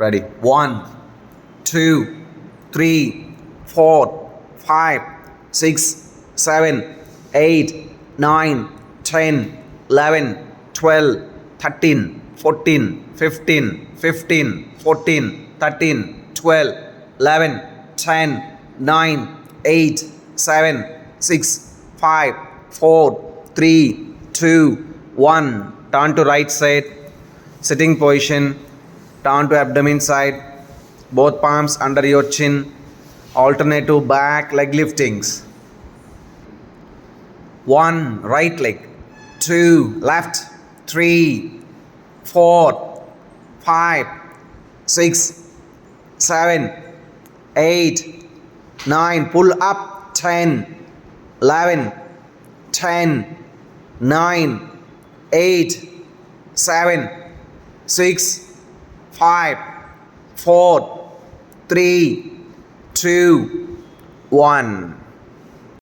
Ready? 1, 2, 3, 4, 5, 6, 7, 8, 9, 10, 11, 12, 13, 14, 15, 15, 14, 13, 12, 11, 10, 9, 8, 7, 6, 5, 4, 3, 2, 1. Turn to right side. Sitting position. Turn to abdomen side. Both palms under your chin. Alternative back leg liftings. 1 right leg, 2 left, 3, 4, 5, 6, 7, 8, 9. Pull up. 10, 11, 10, 9, 8, 7, 6, 5, 4, 3, 2, 1.